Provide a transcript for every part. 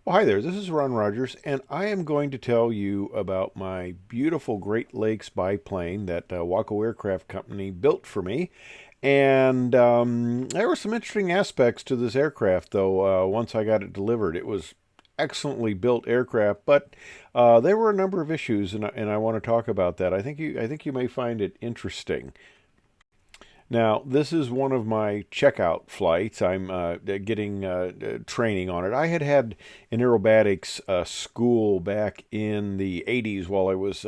Well, hi there. This is Ron Rogers, and I am going to tell you about my beautiful Great Lakes biplane that Waco Aircraft Company built for me. And there were some interesting aspects to this aircraft, though, once I got it delivered. It was excellently built aircraft, but there were a number of issues, and I want to talk about that. I think you may find it interesting. Now, this is one of my checkout flights. I'm getting training on it. I had had an aerobatics school back in the 80s while I was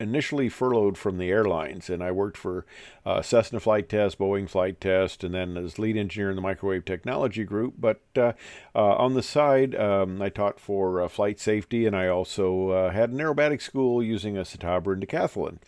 initially furloughed from the airlines, and I worked for Cessna Flight Test, Boeing Flight Test, and then as lead engineer in the microwave technology group. But on the side, I taught for flight safety, and I also had an aerobatic school using a Citabra and decathlon.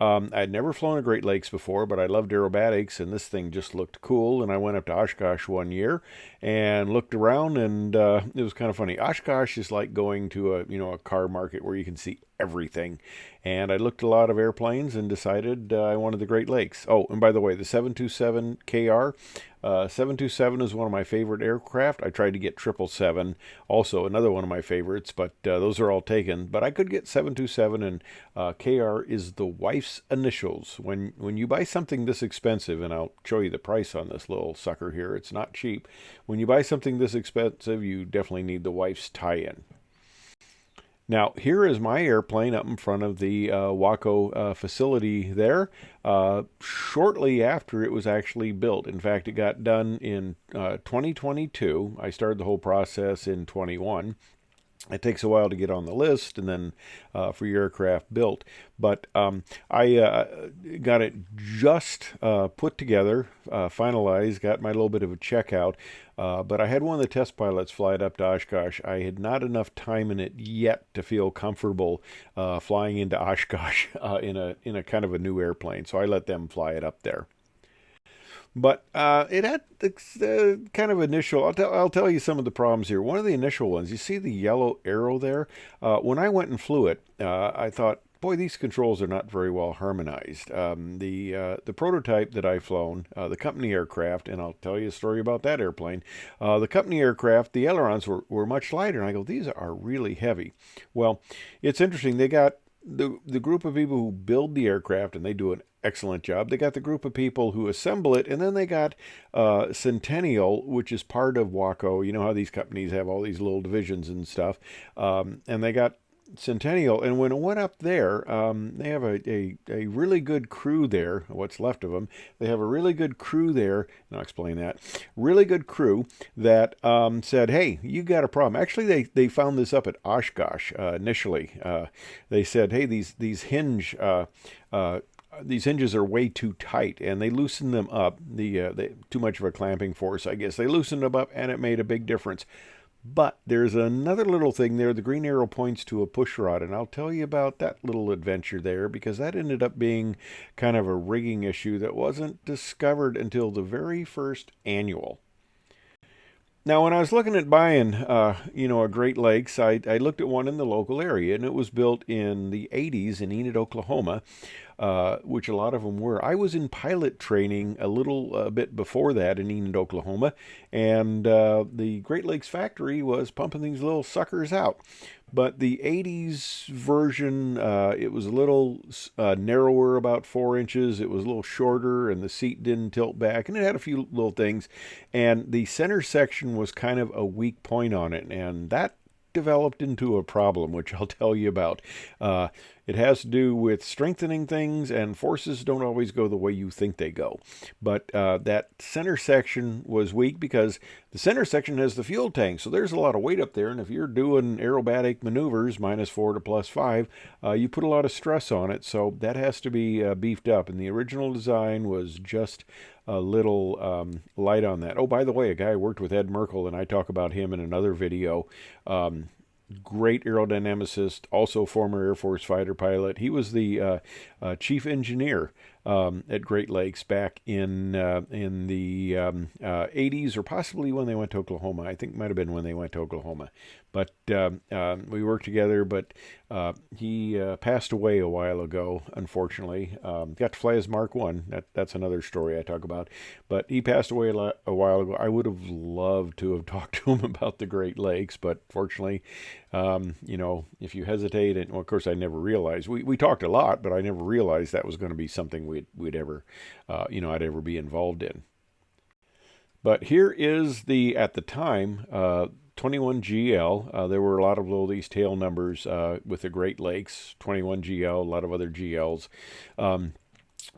I'd never flown a Great Lakes before, but I loved aerobatics, and this thing just looked cool. And I went up to Oshkosh one year and looked around, and it was kind of funny. Oshkosh is like going to a car market where you can see everything. And I looked at a lot of airplanes and decided I wanted the Great Lakes. Oh, and by the way, the 727 KR. 727 is one of my favorite aircraft. I tried to get 777, also another one of my favorites, but those are all taken. But I could get 727, and KR is the wife's initials. When you buy something this expensive, and I'll show you the price on this little sucker here, it's not cheap. When you buy something this expensive, you definitely need the wife's tie-in. Now, here is my airplane up in front of the Waco facility there, shortly after it was actually built. In fact, it got done in 2022. I started the whole process in 21. It takes a while to get on the list and then for your aircraft built. But I got it just put together, finalized, got my little bit of a checkout. But I had one of the test pilots fly it up to Oshkosh. I had not enough time in it yet to feel comfortable flying into Oshkosh in a kind of a new airplane. So I let them fly it up there. But it had the kind of initial. I'll tell you some of the problems here. One of the initial ones, you see the yellow arrow there. When I went and flew it, I thought, boy, these controls are not very well harmonized. The prototype that I flown, the company aircraft, and I'll tell you a story about that airplane. The company aircraft, the ailerons were much lighter, and I go, these are really heavy. Well, it's interesting. They got the group of people who build the aircraft, and they do an excellent job. They got the group of people who assemble it, and then they got Centennial, which is part of Waco. You know how these companies have all these little divisions and stuff. And they got Centennial, and when it went up there, they have a really good crew there, what's left of them. They have a really good crew there, and I'll explain that. Really good crew that said, hey, you got a problem. Actually, they found this up at Oshkosh initially. They said, hey, these hinges are way too tight, and they loosened them up. Too much of a clamping force, I guess. They loosened them up, and it made a big difference. But there's another little thing there. The green arrow points to a push rod, and I'll tell you about that little adventure there because that ended up being kind of a rigging issue that wasn't discovered until the very first annual. Now, when I was looking at buying, a Great Lakes, I looked at one in the local area, and it was built in the 80s in Enid, Oklahoma, which a lot of them were. I was in pilot training a little bit before that in Enid, Oklahoma, and the Great Lakes factory was pumping these little suckers out. But the 80s version, it was a little narrower, about 4 inches. It was a little shorter, and the seat didn't tilt back, and it had a few little things. And the center section was kind of a weak point on it, and that developed into a problem, which I'll tell you about. It has to do with strengthening things, and forces don't always go the way you think they go. But that center section was weak because the center section has the fuel tank, so there's a lot of weight up there, and if you're doing aerobatic maneuvers, -4 to +5, you put a lot of stress on it, so that has to be beefed up, and the original design was just a little light on that. Oh, by the way, a guy I worked with, Ed Merkel, and I talk about him in another video. Great aerodynamicist, also former Air Force fighter pilot. He was the chief engineer at Great Lakes back in the 80s, or possibly when they went to Oklahoma. I think it might have been when they went to Oklahoma. But we worked together, but he passed away a while ago, unfortunately. Got to fly his Mark 1. That's another story I talk about. But he passed away a while ago. I would have loved to have talked to him about the Great Lakes, but fortunately, if you hesitate, and well, of course I never realized, we talked a lot, but I never realized that was going to be something we'd ever, I'd ever be involved in. But here is at the time, 21GL. There were a lot of these tail numbers with the Great Lakes, 21GL, a lot of other GLs.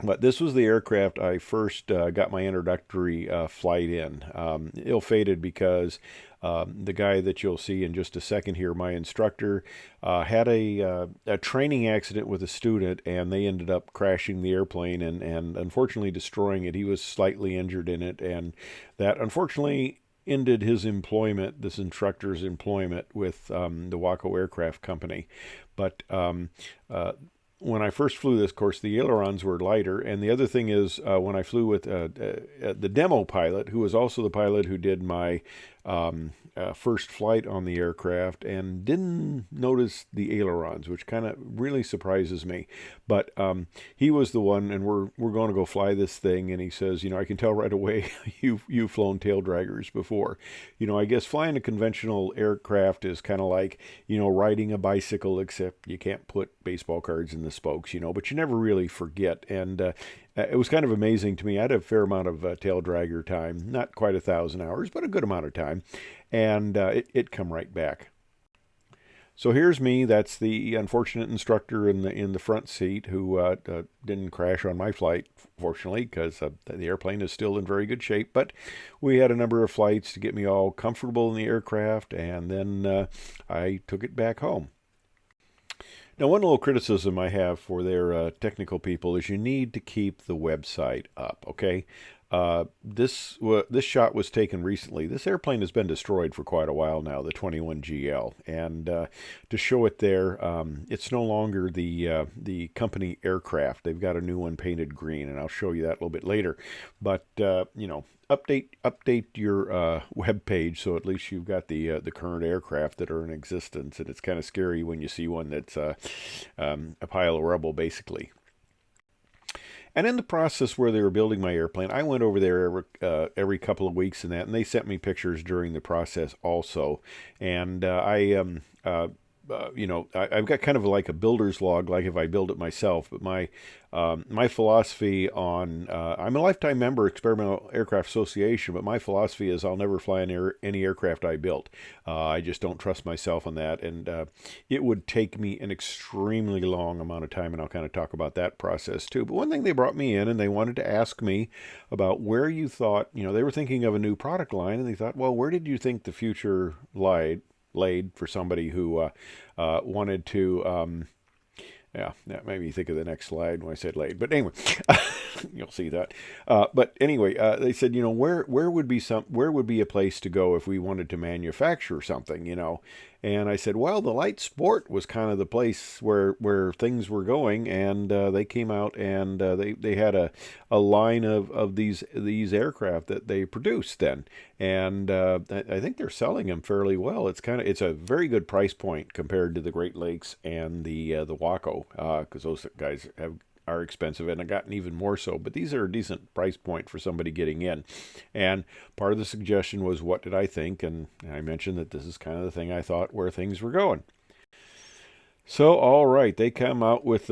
But this was the aircraft I first got my introductory flight in. Ill-fated because the guy that you'll see in just a second here, my instructor, had a training accident with a student, and they ended up crashing the airplane and unfortunately destroying it. He was slightly injured in it, and that unfortunately ended his employment, this instructor's employment with the Waco Aircraft Company. But when I first flew this course, the ailerons were lighter. And the other thing is, when I flew with the demo pilot, who was also the pilot who did my first flight on the aircraft, and didn't notice the ailerons, which kind of really surprises me. But he was the one, and we're going to go fly this thing, and he says, I can tell right away you've flown tail draggers before. I guess flying a conventional aircraft is kind of like, riding a bicycle, except you can't put baseball cards in the spokes, but you never really forget. And it was kind of amazing to me. I had a fair amount of tail dragger time, not quite 1,000 hours, but a good amount of time, and it come right back. So here's me. That's the unfortunate instructor in the front seat who didn't crash on my flight, fortunately, because the airplane is still in very good shape. But we had a number of flights to get me all comfortable in the aircraft, and then I took it back home. Now, one little criticism I have for their technical people is you need to keep the website up, okay? This shot was taken recently. This airplane has been destroyed for quite a while now, the 21GL, and to show it there, it's no longer the company aircraft. They've got a new one painted green, and I'll show you that a little bit later. But update your web page so at least you've got the current aircraft that are in existence. And it's kind of scary when you see one that's a pile of rubble, basically. And in the process where they were building my airplane, I went over there every couple of weeks and they sent me pictures during the process also. And I've got kind of like a builder's log, like if I build it myself. But my philosophy on I'm a lifetime member of Experimental Aircraft Association, but my philosophy is I'll never fly any aircraft I built. I just don't trust myself on that, and it would take me an extremely long amount of time, and I'll kind of talk about that process too. But one thing, they brought me in and they wanted to ask me about where you thought, they were thinking of a new product line, and they thought, well, where did you think the future laid for somebody who wanted to that made me think of the next slide when I said laid. But anyway, you'll see that. But anyway, they said, where would be a place to go if we wanted to manufacture something, And I said, well, the light sport was kind of the place where things were going, and they came out and they had a line of these aircraft that they produced then, and I think they're selling them fairly well. It's a very good price point compared to the Great Lakes and the Waco, because those guys are expensive and have gotten even more so. But these are a decent price point for somebody getting in. And part of the suggestion was, what did I think? And I mentioned that this is kind of the thing I thought where things were going. So, all right, they come out with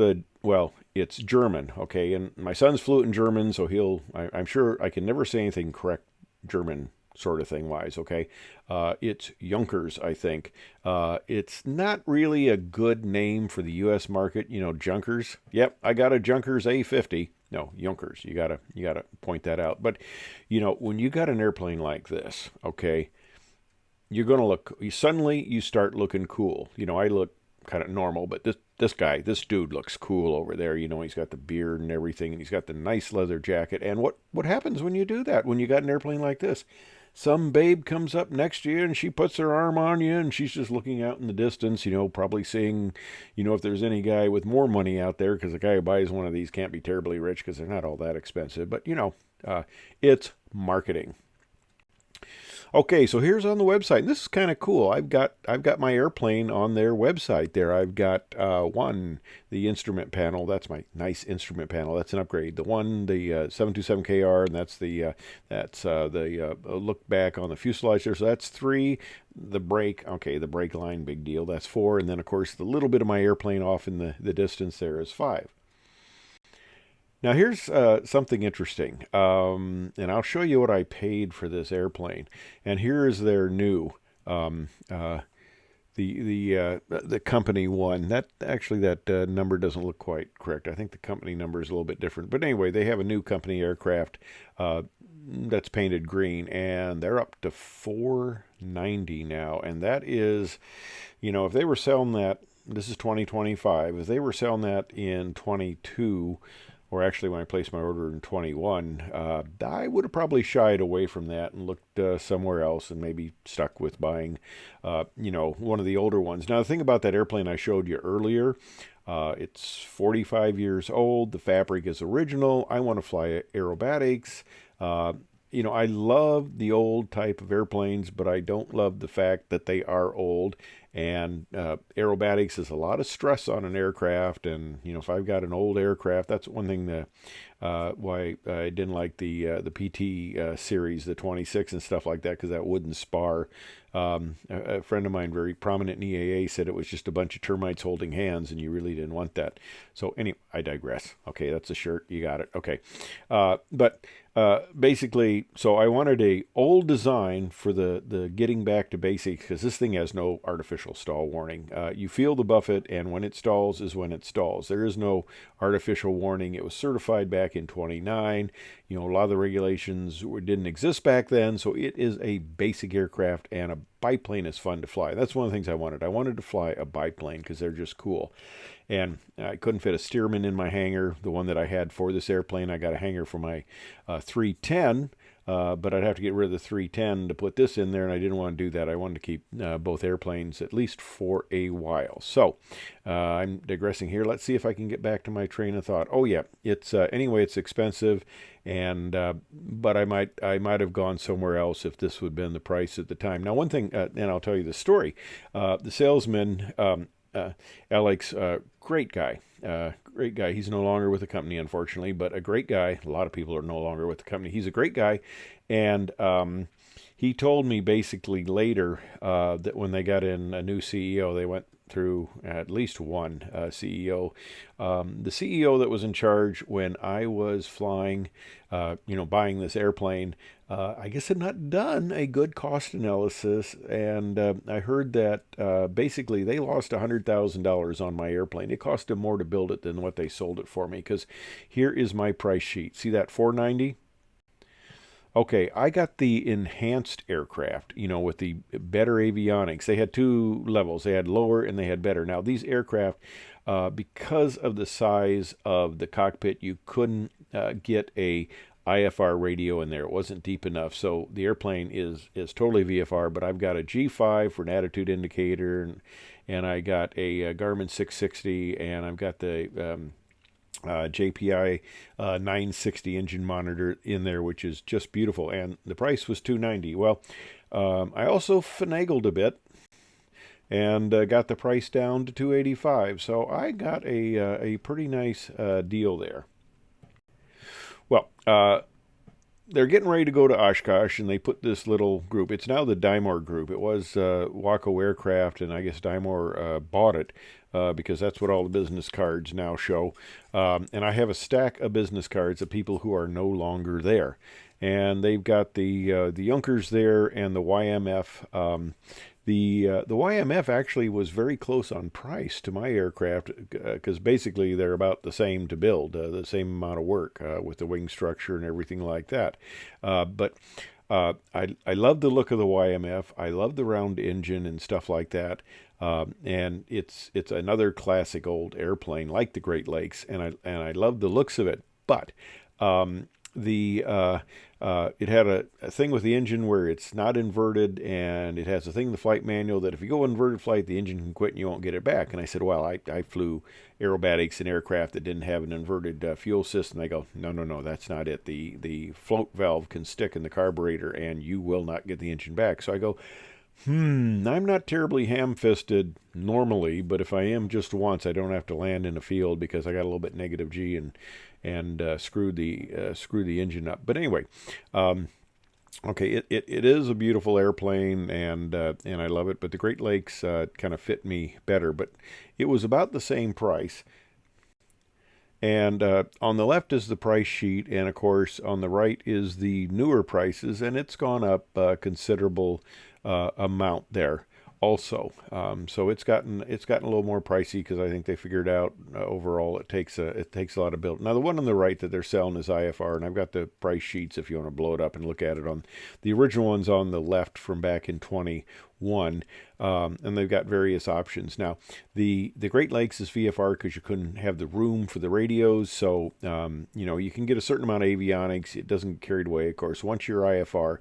it's German, okay? And my son's fluent in German, so I'm sure I can never say anything correct German sort of thing wise, okay? It's Junkers, I think. It's not really a good name for the U.S. market, Junkers. Yep, I got a Junkers A50. No, Junkers. You gotta point that out. But when you got an airplane like this, okay, you're gonna suddenly you start looking cool. I look kind of normal, but this dude looks cool over there. He's got the beard and everything, and he's got the nice leather jacket. And what happens when you do that? When you got an airplane like this? some babe comes up next to you and she puts her arm on you and she's just looking out in the distance, probably seeing, if there's any guy with more money out there, because the guy who buys one of these can't be terribly rich because they're not all that expensive. But, it's marketing. Okay, so here's on the website. This is kind of cool. I've got my airplane on their website there. I've got the instrument panel. That's my nice instrument panel. That's an upgrade. The 727KR, and that's the look back on the fuselage there. So that's 3. The brake, okay, the brake line, big deal. That's 4, and then of course the little bit of my airplane off in the distance there is 5. Now here's something interesting, and I'll show you what I paid for this airplane. And here is their new, the company one. That number doesn't look quite correct. I think the company number is a little bit different. But anyway, they have a new company aircraft that's painted green, and they're up to $490 now. And that is, if they were selling that, this is 2025. If they were selling that in 22. Or actually, when I placed my order in 21, I would have probably shied away from that and looked somewhere else and maybe stuck with buying, one of the older ones. Now, the thing about that airplane I showed you earlier, it's 45 years old. The fabric is original. I want to fly aerobatics. I love the old type of airplanes, but I don't love the fact that they are old. And aerobatics is a lot of stress on an aircraft. And, if I've got an old aircraft, that's one thing that why I didn't like the PT series, the 26 and stuff like that, because that wooden spar. A friend of mine, very prominent in EAA, said it was just a bunch of termites holding hands, and you really didn't want that. So anyway, I digress. Okay, that's a shirt. You got it. Okay. But basically, so I wanted a old design for the getting back to basics, because this thing has no artificial stall warning. You feel the buffet, and when it stalls is when it stalls. There is no artificial warning. It was certified back in 29. A lot of the regulations didn't exist back then, so it is a basic aircraft, and a biplane is fun to fly. That's one of the things I wanted. I wanted to fly a biplane because they're just cool. And I couldn't fit a Stearman in my hangar, the one that I had for this airplane. I got a hangar for my 310, but I'd have to get rid of the 310 to put this in there, and I didn't want to do that. I wanted to keep both airplanes at least for a while. So I'm digressing here. Let's see if I can get back to my train of thought. Oh yeah, it's anyway, it's expensive, and but I might have gone somewhere else if this would have been the price at the time. Now, one thing, and I'll tell you the story. The salesman, Alex, great guy. Great guy. He's no longer with the company, unfortunately, but a great guy. A lot of people are no longer with the company. He's a great guy. And he told me basically later that when they got in a new CEO, they went through at least one CEO. The CEO that was in charge when I was flying, buying this airplane, I guess had not done a good cost analysis, and I heard that basically they lost $100,000 on my airplane. It cost them more to build it than what they sold it for me, because here is my price sheet. See that $490? Okay, I got the enhanced aircraft, with the better avionics. They had 2 levels. They had lower and they had better. Now, these aircraft, because of the size of the cockpit, you couldn't get a IFR radio in there. It wasn't deep enough. So the airplane is totally VFR, but I've got a G5 for an attitude indicator, and I got a Garmin 660, and I've got the JPI 960 engine monitor in there, which is just beautiful. And the price was $290. Well, I also finagled a bit and got the price down to $285. So I got a pretty nice deal there. Well, they're getting ready to go to Oshkosh, and they put this little group. It's now the Dymore Group. It was Waco Aircraft, and I guess Dymore bought it because that's what all the business cards now show. And I have a stack of business cards of people who are no longer there. And they've got the Junkers there and the YMF. The YMF actually was very close on price to my aircraft because basically they're about the same to build, the same amount of work with the wing structure and everything like that. But I love the look of the YMF. I love the round engine and stuff like that. And it's another classic old airplane like the Great Lakes, and I love the looks of it. But the it had a thing with the engine where it's not inverted, and it has a thing in the flight manual that if you go inverted flight, the engine can quit and you won't get it back. And I said, well, I flew aerobatics in aircraft that didn't have an inverted fuel system. They go, no, no, no, that's not it. The float valve can stick in the carburetor and you will not get the engine back. So I go, I'm not terribly ham-fisted normally, but if I am just once, I don't have to land in a field because I got a little bit negative G and screwed the engine up. But anyway, okay, it is a beautiful airplane, and I love it. But the Great Lakes kind of fit me better. But it was about the same price. And on the left is the price sheet, and of course on the right is the newer prices, and it's gone up a considerable amount there also. So it's gotten a little more pricey because I think they figured out overall it takes a lot of build. Now the one on the right that they're selling is IFR, and I've got the price sheets if you want to blow it up and look at it. On the original one's on the left from back in 21, and they've got various options. Now the Great Lakes is VFR because you couldn't have the room for the radios, so you can get a certain amount of avionics. It doesn't get carried away, of course, once you're IFR.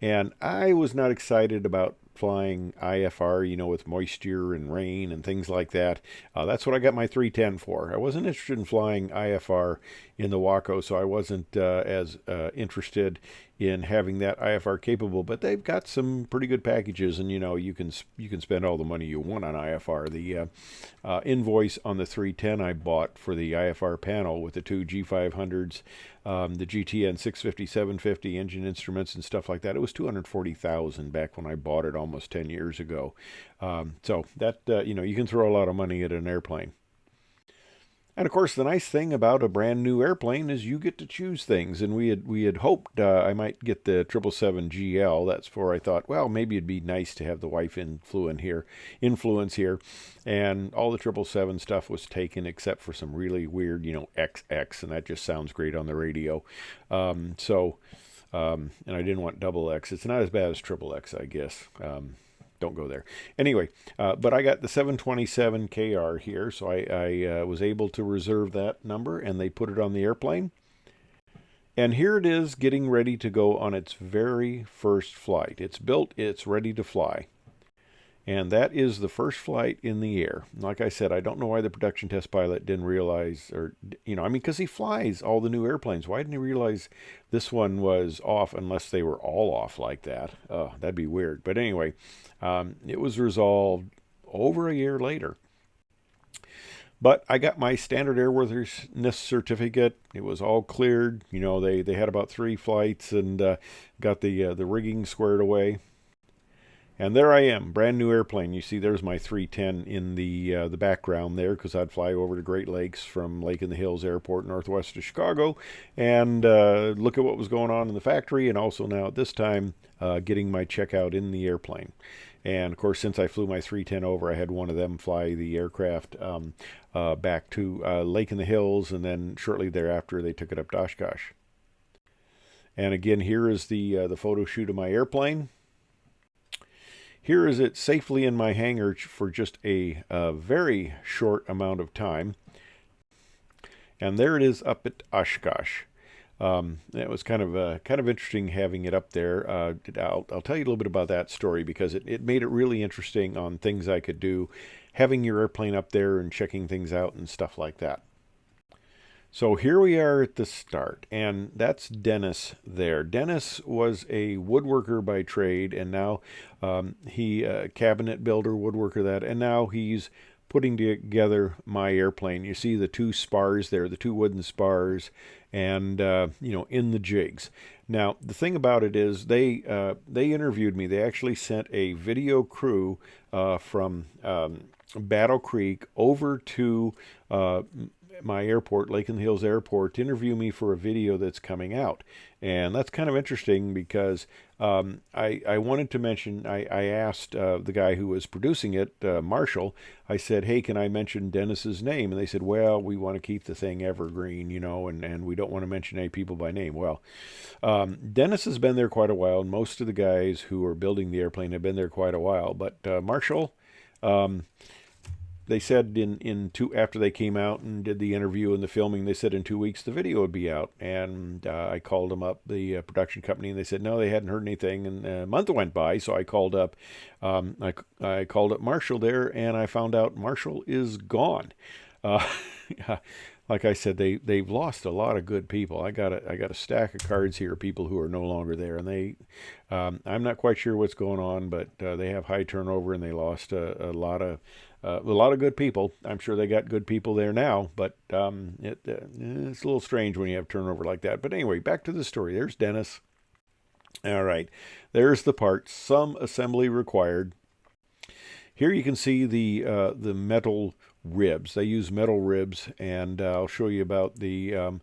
And I was not excited about flying IFR, with moisture and rain and things like that. That's what I got my 310 for. I wasn't interested in flying IFR in the Waco, so I wasn't as interested in having that IFR capable. But they've got some pretty good packages, and you can spend all the money you want on IFR. The invoice on the 310 I bought for the IFR panel with the two G500s, the GTN 650, 750 engine instruments and stuff like that. It was $240,000 back when I bought it almost 10 years ago. So that you can throw a lot of money at an airplane. And of course, the nice thing about a brand new airplane is you get to choose things. And we had hoped I might get the 777 GL. That's for I thought, well, maybe it'd be nice to have the wife influence here. And all the 777 stuff was taken except for some really weird, XX, and that just sounds great on the radio. And I didn't want double X. It's not as bad as triple X, I guess. Don't go there. Anyway, but I got the 727 KR here, so I was able to reserve that number, and they put it on the airplane. And here it is getting ready to go on its very first flight. It's built, it's ready to fly. And that is the first flight in the air. Like I said, I don't know why the production test pilot didn't realize, because he flies all the new airplanes. Why didn't he realize this one was off unless they were all off like that? That'd be weird. But anyway, it was resolved over a year later. But I got my standard airworthiness certificate. It was all cleared. They had about 3 flights and got the rigging squared away. And there I am, brand new airplane. You see there's my 310 in the background there because I'd fly over to Great Lakes from Lake in the Hills Airport northwest of Chicago and look at what was going on in the factory, and also now at this time getting my checkout in the airplane. And of course, since I flew my 310 over, I had one of them fly the aircraft back to Lake in the Hills, and then shortly thereafter they took it up to Oshkosh. And again, here is the photo shoot of my airplane. Here is it safely in my hangar for just a very short amount of time. And there it is up at Oshkosh. It was kind of interesting having it up there. I'll tell you a little bit about that story because it made it really interesting on things I could do, having your airplane up there and checking things out and stuff like that. So here we are at the start, and that's Dennis there. Dennis was a woodworker by trade, and now he cabinet builder, woodworker that, and now he's putting together my airplane. You see the 2 spars there, the 2 wooden spars, and in the jigs. Now the thing about it is they interviewed me. They actually sent a video crew from Battle Creek over to my airport, Lake in the Hills Airport, to interview me for a video that's coming out. And that's kind of interesting because I wanted to mention, I asked the guy who was producing it, Marshall, I said, hey, can I mention Dennis's name? And they said, well, we want to keep the thing evergreen, and we don't want to mention any people by name. Well, Dennis has been there quite a while, and most of the guys who are building the airplane have been there quite a while. But Marshall, they said after they came out and did the interview and the filming, they said in 2 weeks the video would be out. And I called them up, the production company, and they said no, they hadn't heard anything. And a month went by, so I called up, I called up Marshall there, and I found out Marshall is gone. Uh, like I said, they've lost a lot of good people. I got a stack of cards here, people who are no longer there, and I'm not quite sure what's going on, but they have high turnover, and they lost a lot of good people. I'm sure they got good people there now, but it's a little strange when you have turnover like that. But anyway, back to the story. There's Dennis. All right, there's the parts. Some assembly required. Here you can see the metal ribs. They use metal ribs, and I'll show you about the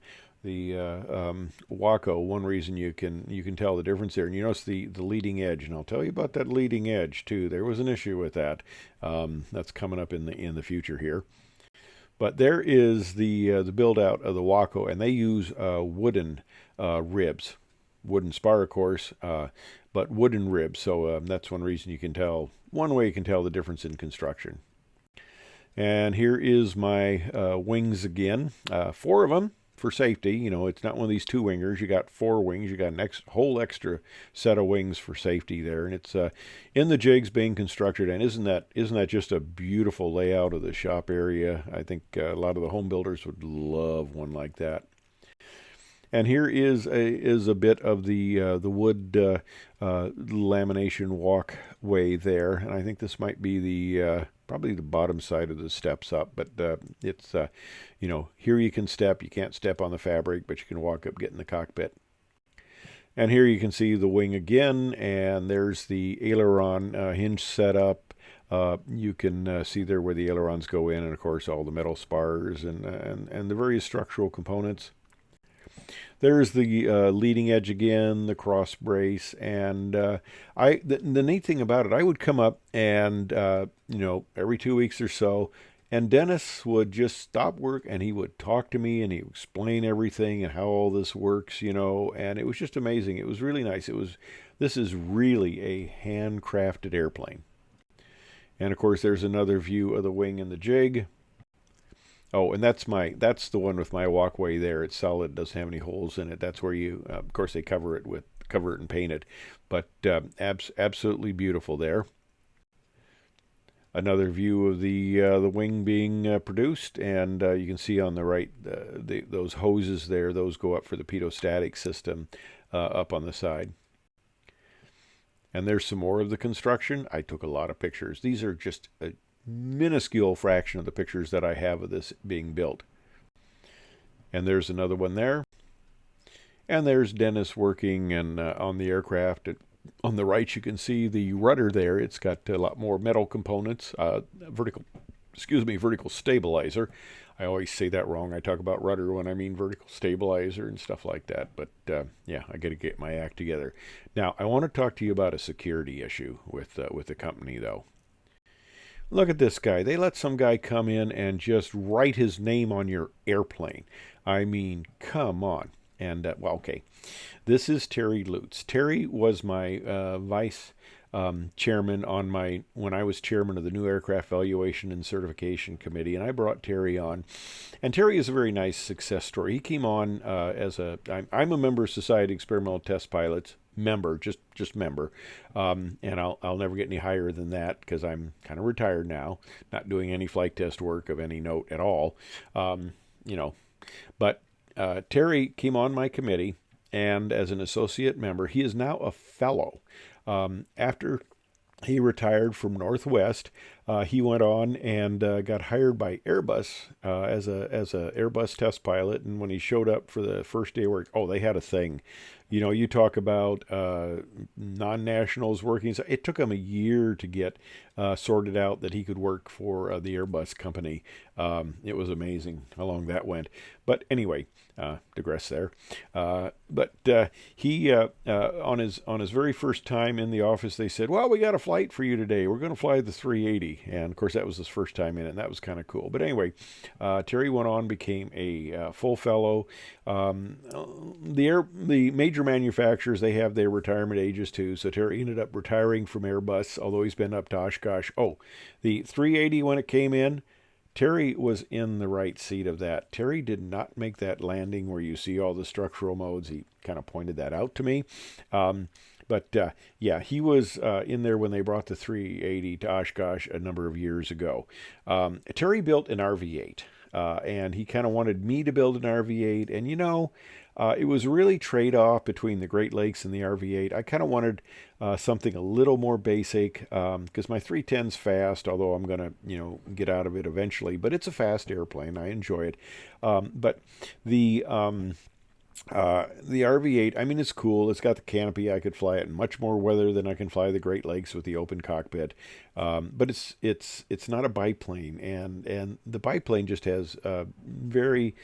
Waco. One reason you can tell the difference there, and you notice the leading edge, and I'll tell you about that leading edge too. There was an issue with that. That's coming up in the future here. But there is the build out of the Waco, and they use wooden ribs, wooden spar, of course, but wooden ribs. So that's one reason you can tell. One way you can tell the difference in construction. And here is my wings again. 4 of them for safety. You know, it's not one of these 2-wingers. You got 4 wings. You got an whole extra set of wings for safety there. And it's in the jigs being constructed. And isn't that just a beautiful layout of the shop area? I think a lot of the home builders would love one like that. And here is a bit of the wood lamination walkway there, and I think this might be the probably the bottom side of the steps up. But it's here you can step. You can't step on the fabric, but you can walk up, get in the cockpit. And here you can see the wing again, and there's the aileron hinge setup. You can see there where the ailerons go in, and of course all the metal spars and the various structural components. There's the leading edge again, the cross brace, and the neat thing about it, I would come up and every 2 weeks or so, and Dennis would just stop work and he would talk to me and he would explain everything and how all this works, and it was just amazing. It was really nice. This is really a handcrafted airplane. And of course, there's another view of the wing and the jig. Oh, and that's the one with my walkway there. It's solid, doesn't have any holes in it. That's where you, of course, they cover it and paint it, but absolutely beautiful there. Another view of the wing being produced, and you can see on the right those hoses there. Those go up for the pedostatic system up on the side. And there's some more of the construction. I took a lot of pictures. These are just a minuscule fraction of the pictures that I have of this being built. And there's another one there. And there's Dennis working and on the aircraft. On the right, you can see the rudder there. It's got a lot more metal components, vertical stabilizer. I always say that wrong. I talk about rudder when I mean vertical stabilizer and stuff like that. But yeah, I got to get my act together. Now, I want to talk to you about a security issue with the company, though. Look at this guy. They let some guy come in and just write his name on your airplane. I mean, come on. And, okay. This is Terry Lutz. Terry was my vice chairman when I was chairman of the New Aircraft Valuation and Certification Committee, and I brought Terry on. And Terry is a very nice success story. He came on I'm a member of Society of Experimental Test Pilots. Member, just member, and I'll never get any higher than that because I'm kind of retired now, not doing any flight test work of any note at all, But Terry came on my committee, and as an associate member, he is now a fellow. After he retired from Northwest, he went on and got hired by Airbus as a Airbus test pilot. And when he showed up for the first day of work, they had a thing. You talk about non-nationals working. So it took him a year to get sorted out that he could work for the Airbus company. It was amazing how long that went. But anyway, digress there. But he on his very first time in the office, they said, "Well, we got a flight for you today. We're going to fly the 380." And of course, that was his first time in it, and that was kind of cool. But anyway, Terry went on, became a full fellow. The major major manufacturers, they have their retirement ages too. So Terry ended up retiring from Airbus, although he's been up to Oshkosh. Oh, the 380 when it came in, Terry was in the right seat of that. Terry did not make that landing where you see all the structural modes. He kind of pointed that out to me. But yeah, he was in there when they brought the 380 to Oshkosh a number of years ago. Terry built an RV-8, and he kind of wanted me to build an RV-8. And it was really trade-off between the Great Lakes and the RV-8. I kind of wanted something a little more basic because my 310's fast, although I'm going to get out of it eventually. But it's a fast airplane. I enjoy it. But the RV-8, I mean, it's cool. It's got the canopy. I could fly it in much more weather than I can fly the Great Lakes with the open cockpit. But it's not a biplane, and the biplane just has very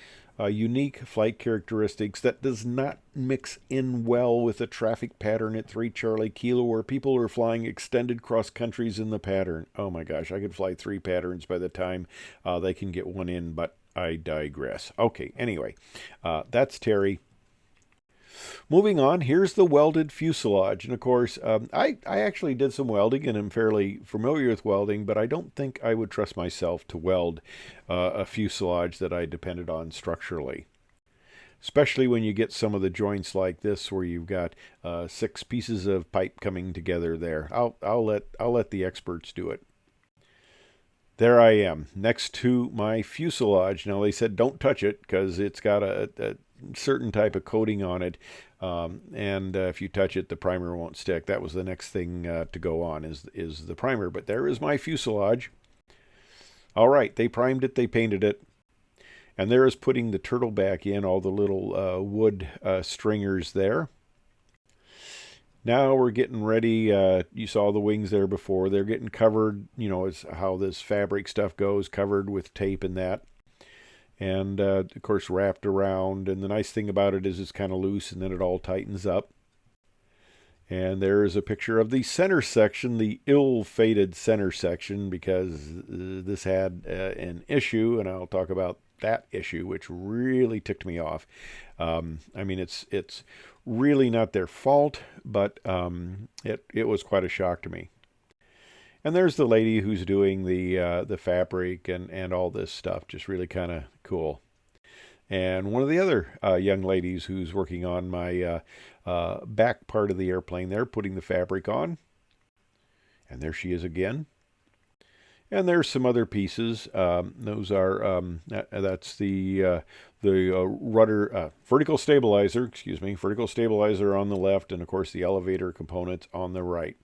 unique flight characteristics that does not mix in well with the traffic pattern at 3 Charlie Kilo, where people are flying extended cross countries in the pattern. Oh my gosh, I could fly 3 patterns by the time they can get one in, but I digress. Okay, anyway, that's Terry. Moving on, here's the welded fuselage. And of course, I actually did some welding and am fairly familiar with welding, but I don't think I would trust myself to weld a fuselage that I depended on structurally. Especially when you get some of the joints like this where you've got 6 pieces of pipe coming together there. I'll let the experts do it. There I am, next to my fuselage. Now, they said don't touch it because it's got a certain type of coating on it, and if you touch it, the primer won't stick. That was the next thing to go on is the primer. But there is my fuselage. All right, they primed it, they painted it, and there is putting the turtle back in, all the little wood stringers there. Now we're getting ready. You saw the wings there before. They're getting covered, is how this fabric stuff goes, covered with tape and that. And, of course, wrapped around. And the nice thing about it is it's kind of loose, and then it all tightens up. And there is a picture of the center section, the ill-fated center section, because this had an issue, and I'll talk about that issue, which really ticked me off. I mean, it's really not their fault, but it was quite a shock to me. And there's the lady who's doing the fabric and all this stuff, just really kind of cool. And one of the other young ladies who's working on my back part of the airplane there, putting the fabric on. And there she is again. And there's some other pieces. Those are that's the rudder vertical stabilizer. Vertical stabilizer on the left, and of course the elevator components on the right.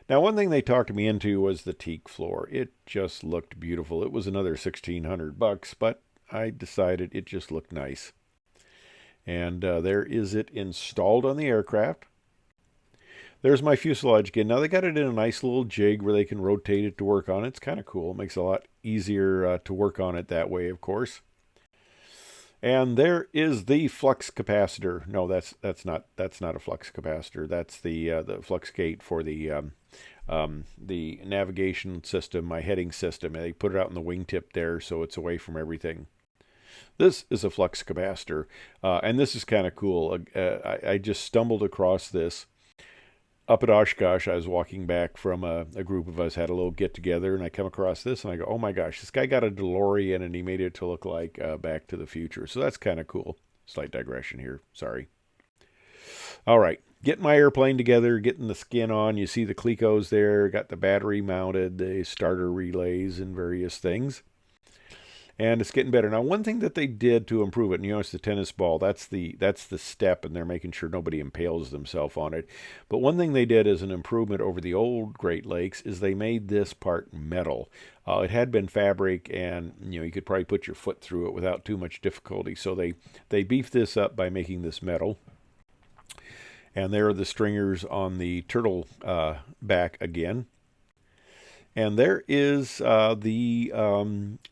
Now, one thing they talked me into was the teak floor. It just looked beautiful. It was another $1,600, but I decided it just looked nice. And there is it installed on the aircraft. There's my fuselage again. Now, they got it in a nice little jig where they can rotate it to work on it. It's kind of cool. It makes it a lot easier to work on it that way, of course. And there is the flux capacitor. No, that's not a flux capacitor. That's the flux gate for the navigation system, my heading system. And they put it out in the wingtip there, so it's away from everything. This is a flux capacitor, and this is kind of cool. I just stumbled across this. Up at Oshkosh, I was walking back from a group of us, had a little get-together, and I come across this, and I go, oh my gosh, this guy got a DeLorean, and he made it to look like Back to the Future. So that's kind of cool. Slight digression here. Sorry. All right. Getting my airplane together, getting the skin on. You see the Clecos there, got the battery mounted, the starter relays, and various things. And it's getting better. Now, one thing that they did to improve it, and it's the tennis ball, that's the step, and they're making sure nobody impales themselves on it. But one thing they did as an improvement over the old Great Lakes is they made this part metal. It had been fabric, and you could probably put your foot through it without too much difficulty. So they beefed this up by making this metal. And there are the stringers on the turtle back again. And there is the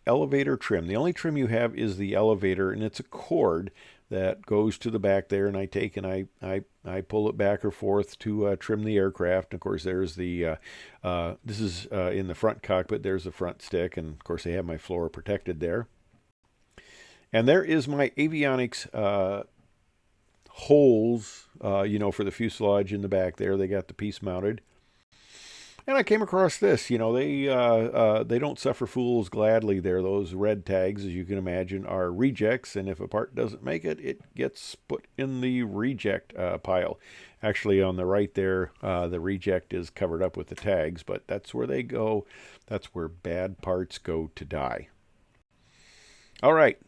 elevator trim. The only trim you have is the elevator, and it's a cord that goes to the back there, and I take and I pull it back or forth to trim the aircraft. And of course, there's the, this is in the front cockpit, there's the front stick, and of course, I have my floor protected there. And there is my avionics holes, for the fuselage in the back there. They got the piece mounted. And I came across this. They don't suffer fools gladly there. Those red tags, as you can imagine, are rejects, and if a part doesn't make it, it gets put in the reject pile. Actually, on the right there, the reject is covered up with the tags, but that's where they go. That's where bad parts go to die. All right.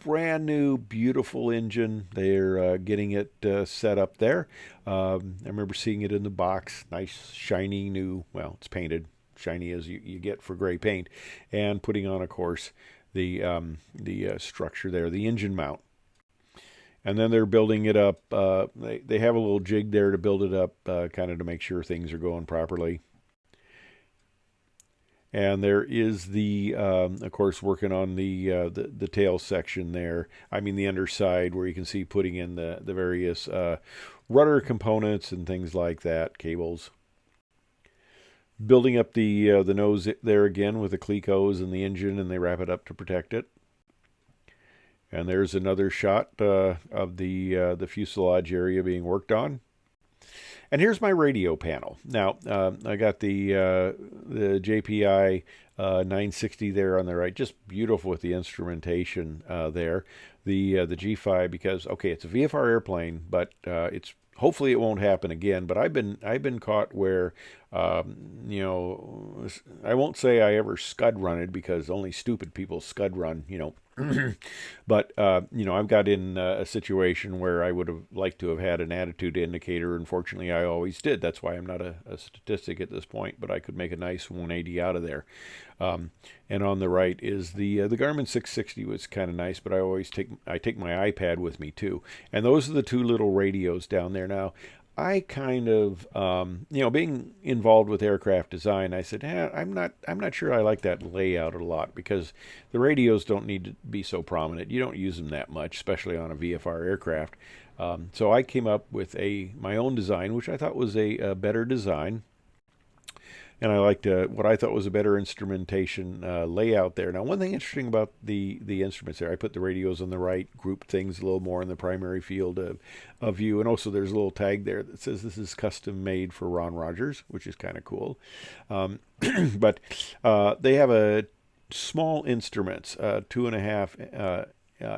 Brand new, beautiful engine. They're getting it set up there. I remember seeing it in the box. Nice, shiny, new. Well, it's painted, shiny as you get for gray paint, and putting on, of course, the structure there, the engine mount. And then they're building it up. They have a little jig there to build it up, kind of to make sure things are going properly. And there is of course, working on the tail section there. I mean, the underside where you can see putting in the various rudder components and things like that, cables. Building up the nose there again with the clecos and the engine, and they wrap it up to protect it. And there's another shot of the fuselage area being worked on. And here's my radio panel. Now, I got the JPI 960 there on the right, just beautiful with the instrumentation there. The G5, because okay, it's a VFR airplane, but it's hopefully it won't happen again. But I've been caught where I won't say I ever scud run it, because only stupid people scud run, But, I've got in a situation where I would have liked to have had an attitude indicator. Unfortunately, I always did. That's why I'm not a statistic at this point, but I could make a nice 180 out of there. And on the right is the Garmin 660, was kind of nice, but I take my iPad with me too. And those are the two little radios down there. Now, I kind of, being involved with aircraft design, I said, I'm not sure I like that layout a lot, because the radios don't need to be so prominent. You don't use them that much, especially on a VFR aircraft. So I came up with my own design, which I thought was a better design. And I liked what I thought was a better instrumentation layout there. Now, one thing interesting about the instruments there, I put the radios on the right, grouped things a little more in the primary field of view. And also there's a little tag there that says this is custom made for Ron Rogers, which is kind of cool. But they have a small instruments, 2.5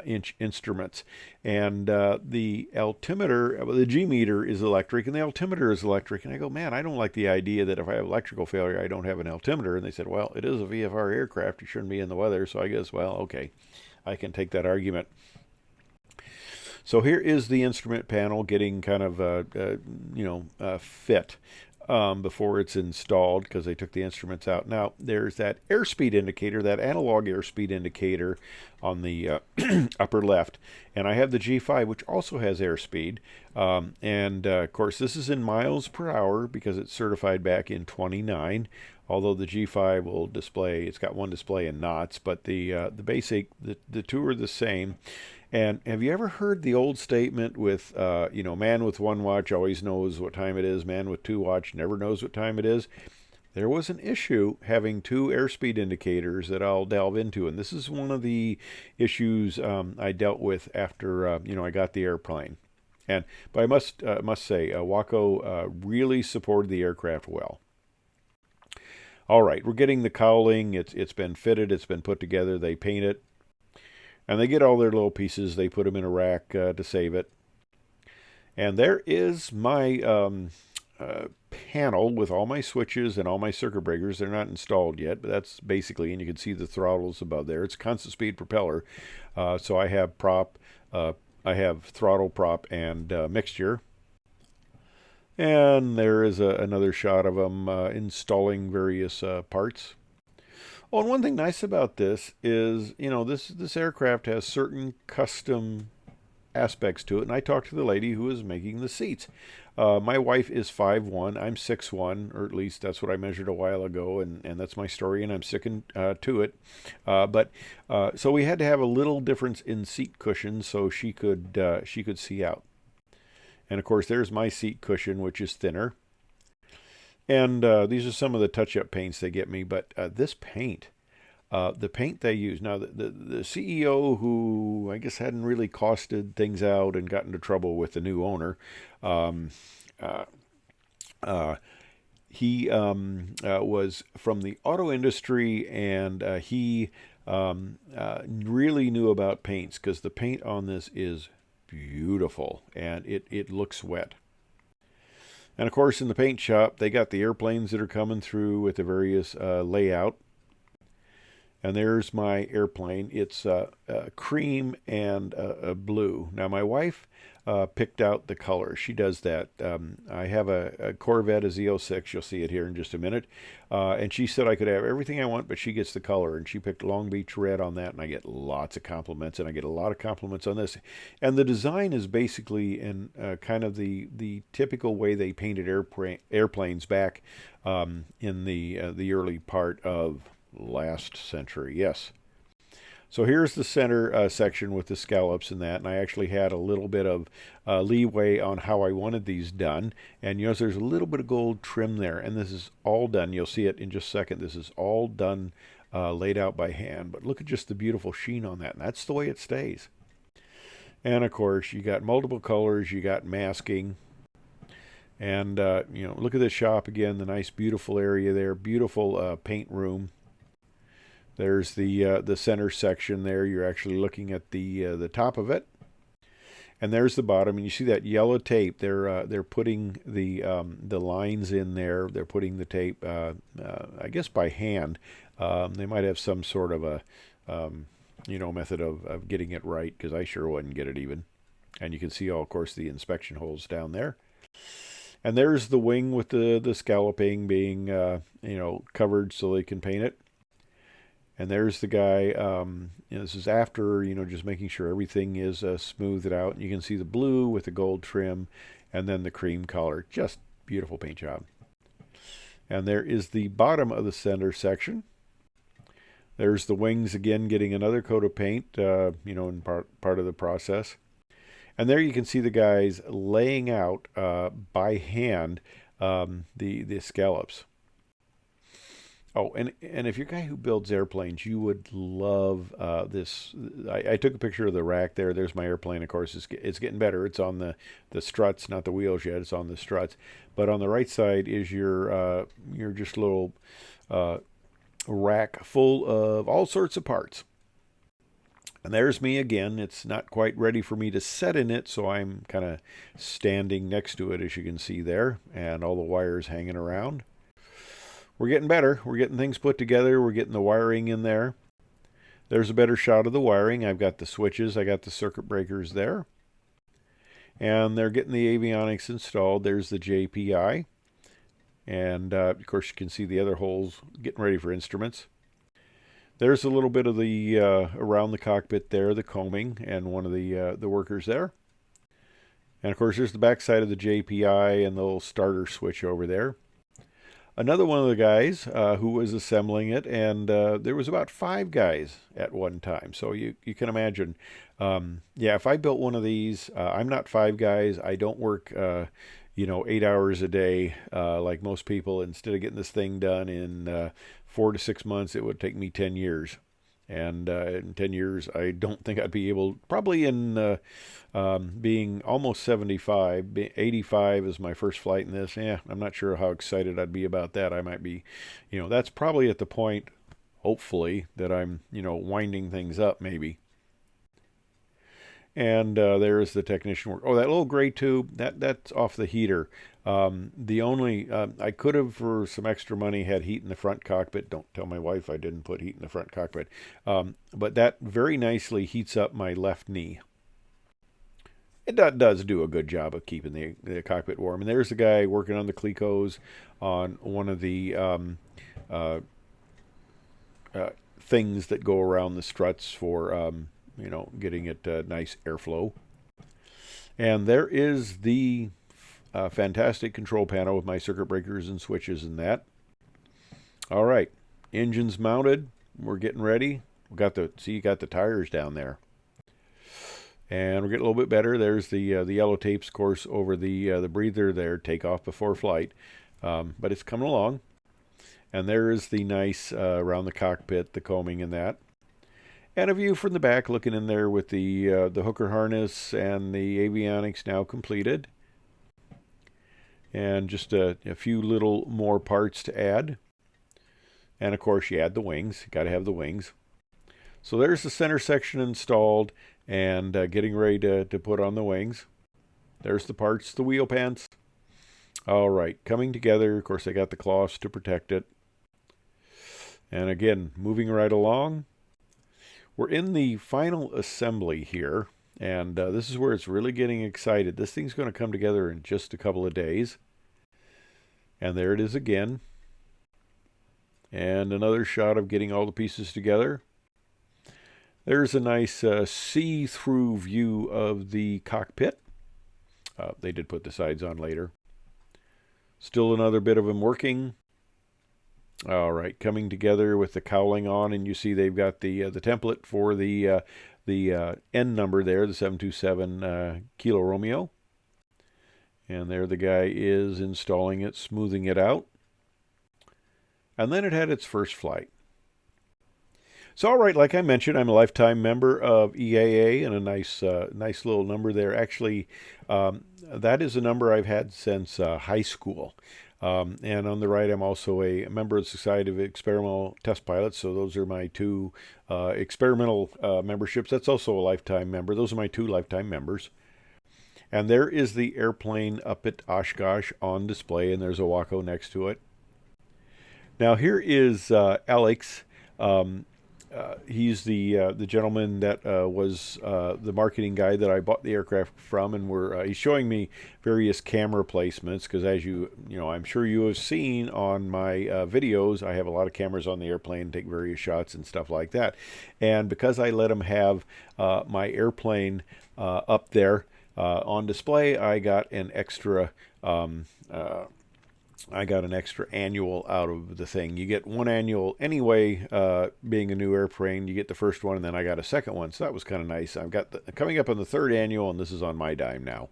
inch instruments, and the altimeter, the G meter is electric, and the altimeter is electric. And I go, man, I don't like the idea that if I have electrical failure, I don't have an altimeter. And they said, well, it is a VFR aircraft, you shouldn't be in the weather. So I guess, well, okay, I can take that argument. So here is the instrument panel getting kind of fit before it's installed, because they took the instruments out. Now, there's that airspeed indicator, that analog airspeed indicator on the upper left. And I have the G5, which also has airspeed. Of course, this is in miles per hour, because it's certified back in 29. Although the G5 will display, it's got one display in knots, but the basic, the two are the same. And have you ever heard the old statement with, man with one watch always knows what time it is, man with two watch never knows what time it is? There was an issue having two airspeed indicators that I'll delve into, and this is one of the issues I dealt with after, I got the airplane. But I must say, Waco really supported the aircraft well. All right, we're getting the cowling. It's been fitted. It's been put together. They paint it. And they get all their little pieces. They put them in a rack to save it. And there is my panel with all my switches and all my circuit breakers. They're not installed yet, but that's basically, and you can see the throttles above there. It's a constant speed propeller. So I have I have throttle, prop, and mixture. And there is another shot of them installing various parts. Oh, and one thing nice about this is, this aircraft has certain custom aspects to it. And I talked to the lady who is making the seats. My wife is 5'1", I'm 6'1", or at least that's what I measured a while ago, and that's my story, and I'm sticking to it. So we had to have a little difference in seat cushions so she could see out. And of course, there's my seat cushion, which is thinner. And these are some of the touch-up paints they get me, but this paint, the paint they use. Now, the CEO, who I guess hadn't really costed things out and got into trouble with the new owner, um, uh, uh, he was from the auto industry, and he really knew about paints, because the paint on this is beautiful and it looks wet. And of course, in the paint shop, they got the airplanes that are coming through with the various layout. And there's my airplane. It's cream and blue. Now, my wife picked out the color. She does that. I have a Corvette, a Z06. You'll see it here in just a minute. And she said I could have everything I want, but she gets the color. And she picked Long Beach red on that, and I get lots of compliments. And I get a lot of compliments on this. And the design is basically in kind of the typical way they painted airplanes back in the early part of last century. Yes. So here's the center section with the scallops and that, and I actually had a little bit of leeway on how I wanted these done. And you notice there's a little bit of gold trim there, and this is all done. You'll see it in just a second. This is all done, laid out by hand. But look at just the beautiful sheen on that, and that's the way it stays. And of course, you got multiple colors, you got masking. And look at this shop again, the nice beautiful area there, beautiful paint room. There's the center section there. You're actually looking at the top of it, and there's the bottom. And you see that yellow tape. They're putting the lines in there. They're putting the tape, I guess by hand. They might have some sort of a method of getting it right, because I sure wouldn't get it even. And you can see, of course, the inspection holes down there. And there's the wing with the scalloping being covered so they can paint it. And there's the guy, this is after, just making sure everything is smoothed out. You can see the blue with the gold trim, and then the cream color. Just beautiful paint job. And there is the bottom of the center section. There's the wings again getting another coat of paint, in part of the process. And there you can see the guys laying out by hand the scallops. Oh, and if you're a guy who builds airplanes, you would love this. I took a picture of the rack there. There's my airplane. Of course, it's getting better. It's on the struts, not the wheels yet. It's on the struts. But on the right side is your just little rack full of all sorts of parts. And there's me again. It's not quite ready for me to set in it, so I'm kind of standing next to it, as you can see there, and all the wires hanging around. We're getting better. We're getting things put together. We're getting the wiring in there. There's a better shot of the wiring. I've got the switches. I got the circuit breakers there. And they're getting the avionics installed. There's the JPI. And, of course, you can see the other holes getting ready for instruments. There's a little bit of the around the cockpit there, the combing, and one of the workers there. And, of course, there's the back side of the JPI and the little starter switch over there. Another one of the guys who was assembling it, and there was about 5 guys at one time. So you can imagine, if I built one of these, I'm not 5 guys. I don't work, 8 hours a day like most people. Instead of getting this thing done in 4 to 6 months, it would take me 10 years. And in 10 years, I don't think I'd be able, probably in being almost 75, 85 is my first flight in this. I'm not sure how excited I'd be about that. I might be, that's probably at the point, hopefully, that I'm, winding things up maybe. And there's the technician work. Oh, that little gray tube, that's off the heater. The only, I could have, for some extra money, had heat in the front cockpit. Don't tell my wife I didn't put heat in the front cockpit. But that very nicely heats up my left knee. It does do a good job of keeping the cockpit warm. And there's the guy working on the clecos on one of the things that go around the struts for, getting it nice airflow. And there is the fantastic control panel with my circuit breakers and switches and that. All right, engine's mounted. We're getting ready. You got the tires down there. And we're getting a little bit better. There's the yellow tapes, of course, over the breather there, take off before flight. But it's coming along. And there is the nice around the cockpit, the combing and that. And a view from the back looking in there with the hooker harness and the avionics now completed. And just a few little more parts to add. And of course you add the wings, got to have the wings. So there's the center section installed and getting ready to put on the wings. There's the parts, the wheel pants. All right, coming together. Of course I got the cloths to protect it. And again, moving right along. We're in the final assembly here, and this is where it's really getting excited. This thing's going to come together in just a couple of days. And there it is again. And another shot of getting all the pieces together. There's a nice see-through view of the cockpit. They did put the sides on later. Still another bit of them working. All right, coming together with the cowling on, and you see they've got the template for the N number there, the 727 Kilo Romeo. And there the guy is installing it, smoothing it out. And then it had its first flight. So, all right, like I mentioned, I'm a lifetime member of EAA, and a nice little number there. Actually, that is a number I've had since high school. And on the right, I'm also a member of the Society of Experimental Test Pilots. So those are my two experimental memberships. That's also a lifetime member. Those are my two lifetime members. And there is the airplane up at Oshkosh on display, and there's a Waco next to it. Now here is Alex. He's the gentleman that was the marketing guy that I bought the aircraft from, and he's showing me various camera placements because, as you know, I'm sure you have seen on my videos, I have a lot of cameras on the airplane, take various shots and stuff like that. And because I let him have my airplane up there on display, I got an extra. Annual out of the thing. You get one annual anyway, being a new airplane. You get the first one, and then I got a second one, so that was kind of nice. I've got coming up on the third annual, and this is on my dime now.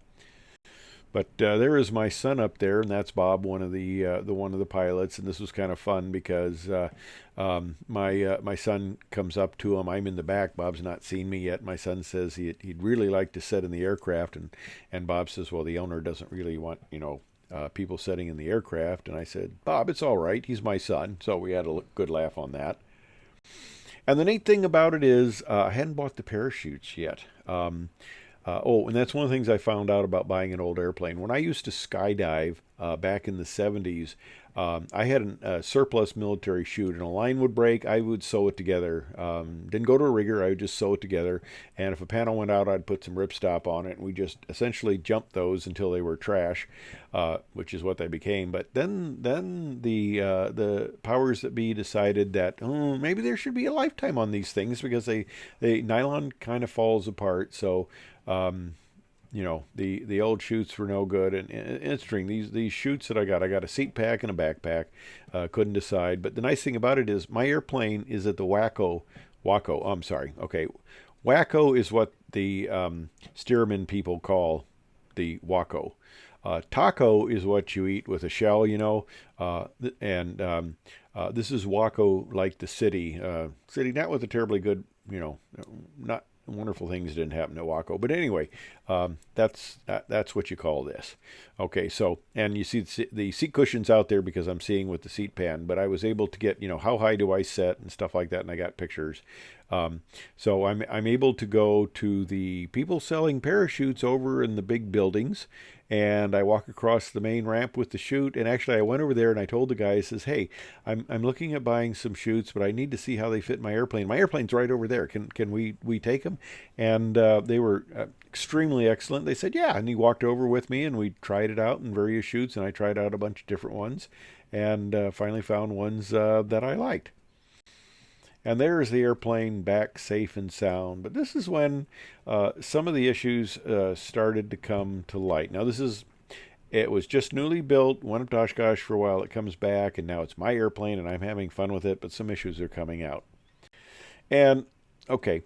But there is my son up there, and that's Bob, one of the pilots. And this was kind of fun because my son comes up to him. I'm in the back. Bob's not seen me yet. My son says he'd really like to sit in the aircraft, and Bob says, well, the owner doesn't really want people sitting in the aircraft. And I said, Bob, it's all right. He's my son. So we had a good laugh on that. And the neat thing about it is I hadn't bought the parachutes yet. And that's one of the things I found out about buying an old airplane. When I used to skydive back in the 70s, I had a surplus military chute, and a line would break, I would sew it together. Didn't go to a rigger, I would just sew it together. And if a panel went out, I'd put some ripstop on it, and we just essentially jumped those until they were trash, which is what they became. But then the powers that be decided that maybe there should be a lifetime on these things because the nylon kind of falls apart. So the old chutes were no good, and it's interesting. These chutes that I got a seat pack and a backpack. Couldn't decide, but the nice thing about it is my airplane is at the Waco. I'm sorry. Okay, Waco is what the Stearman people call the Waco. Taco is what you eat with a shell, and this is Waco, like the city. City not with a terribly good, not. Wonderful things didn't happen to Waco, but anyway, that's what you call this. Okay, so, and you see the seat cushions out there because I'm seeing with the seat pan, but I was able to get how high do I set and stuff like that, and I got pictures. So I'm able to go to the people selling parachutes over in the big buildings, and I walk across the main ramp with the chute. And actually, I went over there and I told the guy, I says, "Hey, I'm looking at buying some chutes, but I need to see how they fit in my airplane. My airplane's right over there. Can we take them?" And they were extremely excellent. They said, "Yeah." And he walked over with me, and we tried it out in various chutes, and I tried out a bunch of different ones, and finally found ones that I liked. And there's the airplane back safe and sound. But this is when some of the issues started to come to light. Now it was just newly built, went up to Oshkosh for a while, it comes back, and now it's my airplane, and I'm having fun with it, but some issues are coming out. And, okay,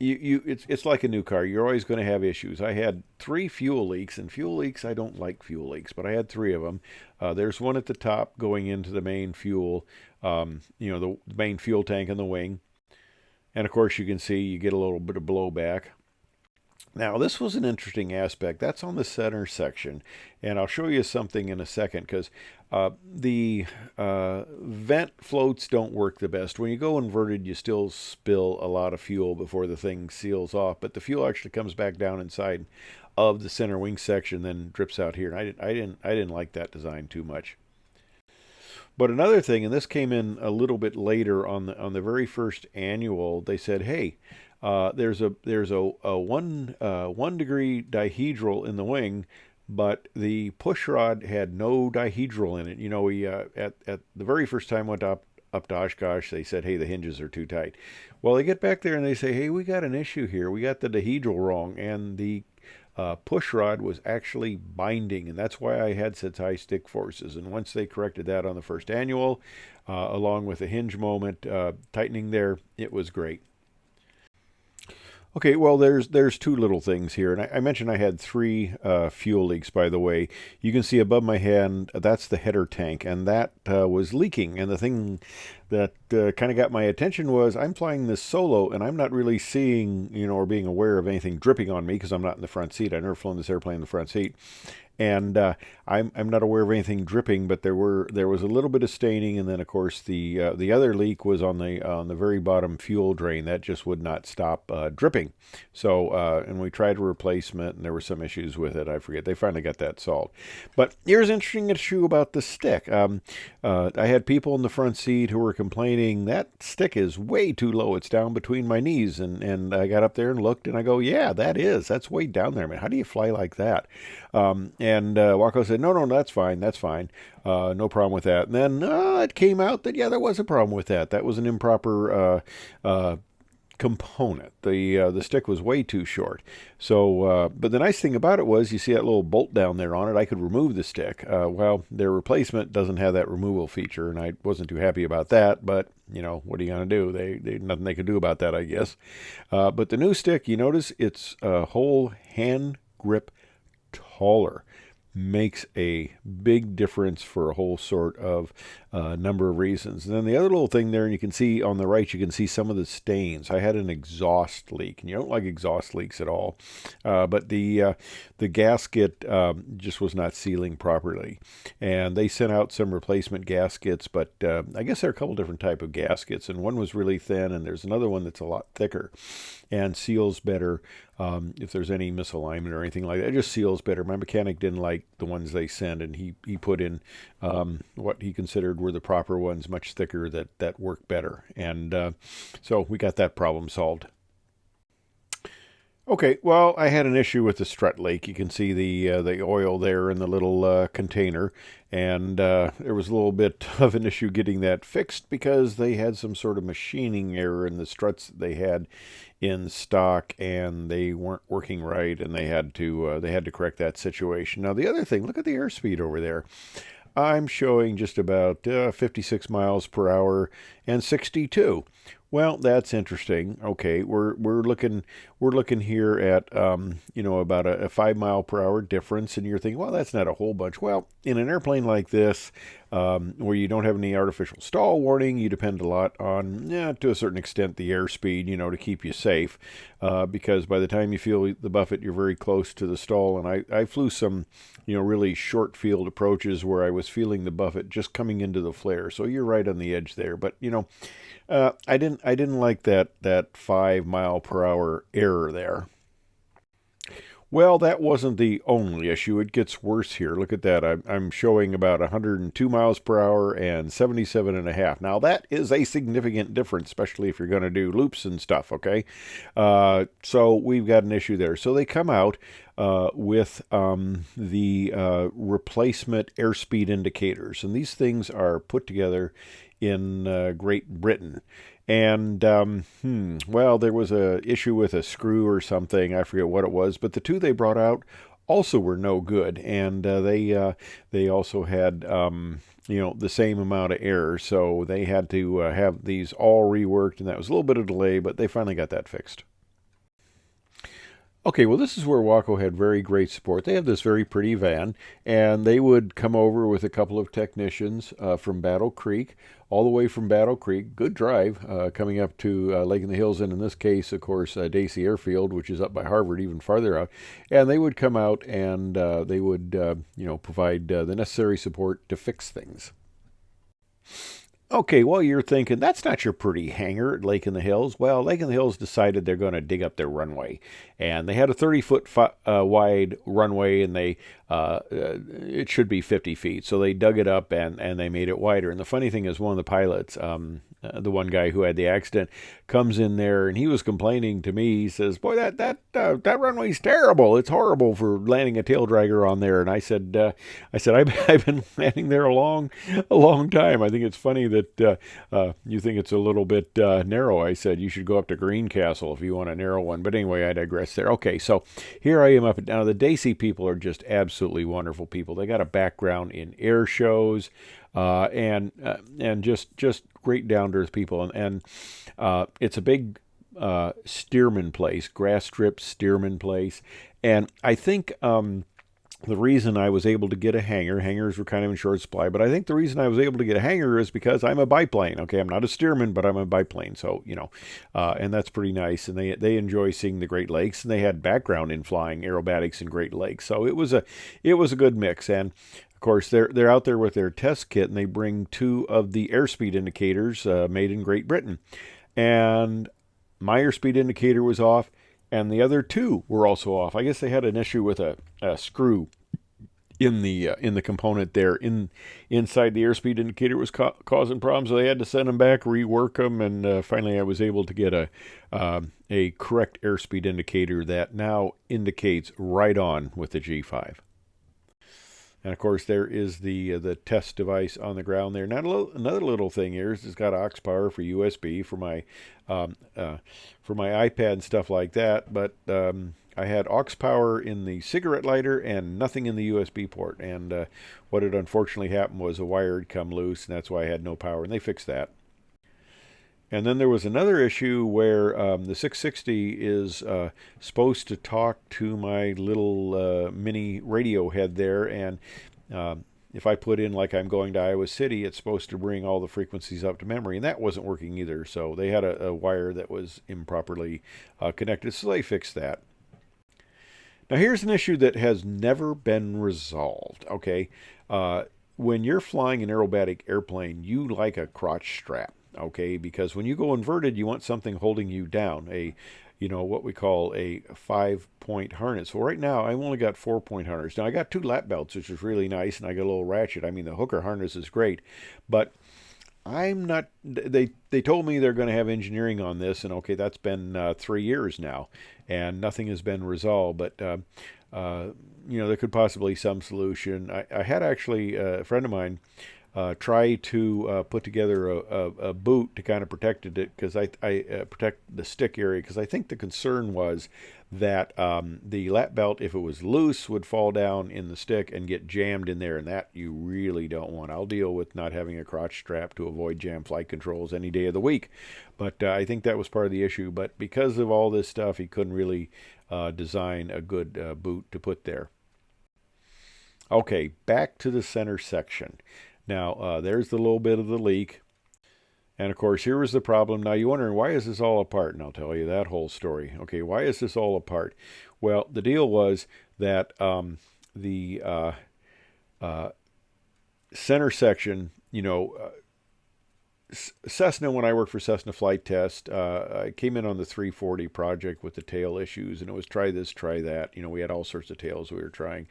it's like a new car. You're always going to have issues. I had three fuel leaks, and fuel leaks, I don't like fuel leaks, but I had three of them. There's one at the top going into the main fuel, the main fuel tank in the wing. And of course, you can see you get a little bit of blowback. Now, this was an interesting aspect. That's on the center section, and I'll show you something in a second because the vent floats don't work the best. When you go inverted, you still spill a lot of fuel before the thing seals off, but the fuel actually comes back down inside of the center wing section, then drips out here. And I didn't like that design too much. But another thing, and this came in a little bit later on the very first annual, they said, "Hey, there's a 1 degree dihedral in the wing, but the push rod had no dihedral in it." You know, we at the very first time went up to Oshkosh, they said, "Hey, the hinges are too tight." Well, they get back there and they say, "Hey, we got an issue here. We got the dihedral wrong, and the push rod was actually binding, and that's why I had such high stick forces." And once they corrected that on the first annual, along with the hinge moment tightening there, it was great. Okay, well, there's two little things here, and I mentioned I had three fuel leaks. By the way, you can see above my hand that's the header tank, and that was leaking. And the thing that kind of got my attention was I'm flying this solo, and I'm not really seeing, or being aware of anything dripping on me because I'm not in the front seat. I've never flown this airplane in the front seat. And I'm not aware of anything dripping, but there was a little bit of staining, and then of course the other leak was on the very bottom fuel drain that just would not stop dripping. So and we tried a replacement, and there were some issues with it. I forget. They finally got that solved. But here's an interesting issue about the stick. I had people in the front seat who were complaining that stick is way too low. It's down between my knees, and I got up there and looked, and I go, yeah, that's way down there, man. How do you fly like that? And Waco said, no, that's fine. No problem with that. And then it came out that, yeah, there was a problem with that. That was an improper component. The stick was way too short. So, but the nice thing about it was, you see that little bolt down there on it, I could remove the stick. Well, their replacement doesn't have that removal feature, and I wasn't too happy about that, but, what are you going to do? They nothing they could do about that, I guess. But the new stick, you notice it's a whole hand grip taller. Makes a big difference for a whole sort of number of reasons. And then the other little thing there, and you can see on the right, you can see some of the stains. I had an exhaust leak, and you don't like exhaust leaks at all. But the gasket just was not sealing properly. And they sent out some replacement gaskets, but I guess there are a couple different type of gaskets, and one was really thin, and there's another one that's a lot thicker and seals better. If there's any misalignment or anything like that, it just seals better. My mechanic didn't like the ones they sent, and he put in what he considered were the proper ones, much thicker, that work better. And so we got that problem solved. Okay, well, I had an issue with the strut leak. You can see the oil there in the little container, and there was a little bit of an issue getting that fixed because they had some sort of machining error in the struts that they had in stock, and they weren't working right, and they had to correct that situation. Now, the other thing, look at the airspeed over there. I'm showing just about 56 miles per hour and 62. Well, that's interesting. Okay, we're looking here at about a 5 mile per hour difference, and you're thinking, well, that's not a whole bunch. Well, in an airplane like this, where you don't have any artificial stall warning, you depend a lot on, to a certain extent, the airspeed, to keep you safe, because by the time you feel the buffet, you're very close to the stall. And I flew some, really short field approaches where I was feeling the buffet just coming into the flare. So you're right on the edge there. But I didn't like that 5 mile per hour error there. Well, that wasn't the only issue. It gets worse here. Look at that. I'm showing about 102 miles per hour and 77 and a half. Now, that is a significant difference, especially if you're going to do loops and stuff, okay? So we've got an issue there. So they come out with the replacement airspeed indicators, and these things are put together in Great Britain. And, well, there was a issue with a screw or something. I forget what it was. But the two they brought out also were no good. And they also had, the same amount of error. So they had to have these all reworked. And that was a little bit of delay, but they finally got that fixed. Okay, well, this is where Waco had very great support. They have this very pretty van, and they would come over with a couple of technicians from Battle Creek, all the way from Battle Creek. Good drive coming up to Lake in the Hills, and in this case, of course, Dacey Airfield, which is up by Harvard, even farther out. And they would come out and they would, provide the necessary support to fix things. Okay, well, you're thinking that's not your pretty hangar at Lake in the Hills. Well, Lake in the Hills decided they're going to dig up their runway, and they had a 30-foot wide runway, and it should be 50 feet. So they dug it up and they made it wider. And the funny thing is, one of the pilots, the one guy who had the accident, comes in there and he was complaining to me. He says, "Boy, that runway's terrible. It's horrible for landing a tail dragger on there." And I said, I've been landing there a long time. I think it's funny that you think it's a little bit narrow. I said you should go up to Greencastle if you want a narrow one. But anyway, I digress there. Okay, so here I am up now. The Dacey people are just absolutely wonderful people. They got a background in air shows, and just great down to earth people. And it's a big steerman place, grass strip steerman place. And I think the reason I was able to get a hangar, hangars were kind of in short supply, but I think the reason I was able to get a hangar is because I'm a biplane. Okay, I'm not a steerman, but I'm a biplane. So, and that's pretty nice. And they enjoy seeing the Great Lakes, and they had background in flying aerobatics in Great Lakes. So it was a good mix. And of course, they're out there with their test kit, and they bring two of the airspeed indicators made in Great Britain. And my airspeed indicator was off, and the other two were also off. I guess they had an issue with a screw in the component there inside the airspeed indicator was causing problems. So they had to send them back, rework them, and finally I was able to get a correct airspeed indicator that now indicates right on with the G5. And of course, there is the test device on the ground there. Now, another little thing here is it's got aux power for USB for my iPad and stuff like that. But I had aux power in the cigarette lighter and nothing in the USB port. And what had unfortunately happened was a wire had come loose, and that's why I had no power. And they fixed that. And then there was another issue where the 660 is supposed to talk to my little mini radio head there, and if I put in like I'm going to Iowa City, it's supposed to bring all the frequencies up to memory, and that wasn't working either. So they had a wire that was improperly connected, so they fixed that. Now here's an issue that has never been resolved. Okay, when you're flying an aerobatic airplane, you like a crotch strap. Okay, because when you go inverted, you want something holding you down, what we call a 5-point harness. Well, right now I've only got 4-point harness. Now I got 2 lap belts, which is really nice, and I got a little ratchet. I mean, the hooker harness is great, but I'm not. They told me they're going to have engineering on this, and okay, that's been 3 years now, and nothing has been resolved. But there could possibly some solution. I had actually a friend of mine try to put together a boot to kind of protect it, because I protect the stick area, because I think the concern was that the lap belt, if it was loose, would fall down in the stick and get jammed in there, and that you really don't want. I'll deal with not having a crotch strap to avoid jam flight controls any day of the week, but I think that was part of the issue. But because of all this stuff, he couldn't really design a good boot to put there. Okay, back to the center section. Now, there's the little bit of the leak. And of course, here was the problem. Now, you're wondering, why is this all apart? And I'll tell you that whole story. Okay, why is this all apart? Well, the deal was that the center section, Cessna, when I worked for Cessna Flight Test, I came in on the 340 project with the tail issues, and it was try this, try that. We had all sorts of tails we were trying.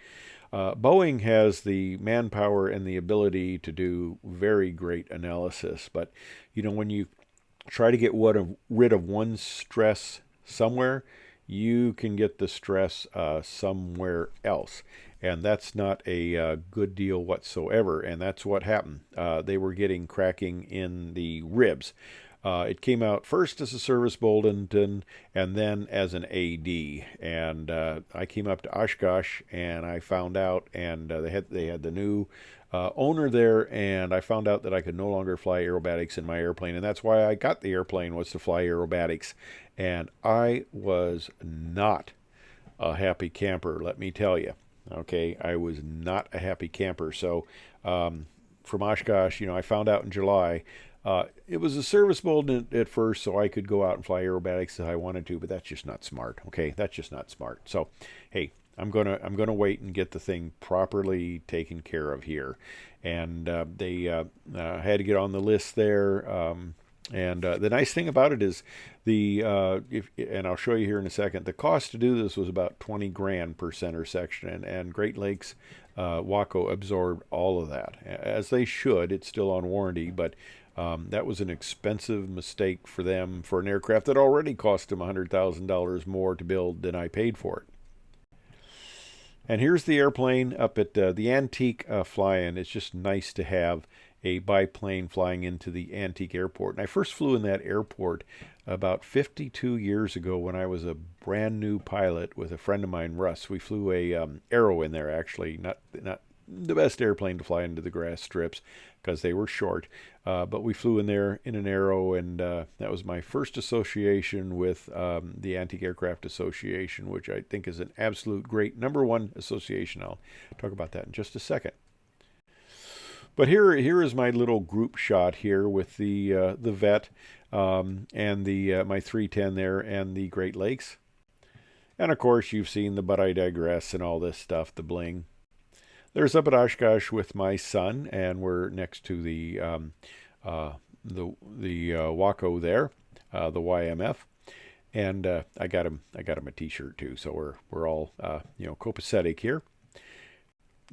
Boeing has the manpower and the ability to do very great analysis, but when you try to get rid of one stress somewhere, you can get the stress somewhere else, and that's not a good deal whatsoever. And that's what happened. They were getting cracking in the ribs. It came out first as a service Boldenton and then as an AD. And I came up to Oshkosh and I found out, and they had the new owner there, and I found out that I could no longer fly aerobatics in my airplane, and that's why I got the airplane, was to fly aerobatics. And I was not a happy camper, let me tell you. Okay, I was not a happy camper. So from Oshkosh, I found out in July. It was a service mode at first, so I could go out and fly aerobatics if I wanted to, but that's just not smart. Okay, that's just not smart. So, hey, I'm gonna wait and get the thing properly taken care of here, and they had to get on the list there. And the nice thing about it is and I'll show you here in a second. The cost to do this was about 20 grand per center section, and Great Lakes Waco absorbed all of that, as they should. It's still on warranty, but that was an expensive mistake for them for an aircraft that already cost them $100,000 more to build than I paid for it. And here's the airplane up at the Antique fly-in. It's just nice to have a biplane flying into the Antique Airport. And I first flew in that airport about 52 years ago when I was a brand new pilot with a friend of mine, Russ. We flew a Arrow in there, actually. Not the best airplane to fly into the grass strips because they were short. But we flew in there in an Arrow, and that was my first association with the Antique Aircraft Association, which I think is an absolute great #1 association. I'll talk about that in just a second. But here is my little group shot here with the Vet and the my 310 there and the Great Lakes. And of course you've seen the But I Digress and all this stuff, the bling. There's up at Oshkosh with my son, and we're next to the Waco there, the YMF, and I got him a T-shirt too. So we're all copacetic here.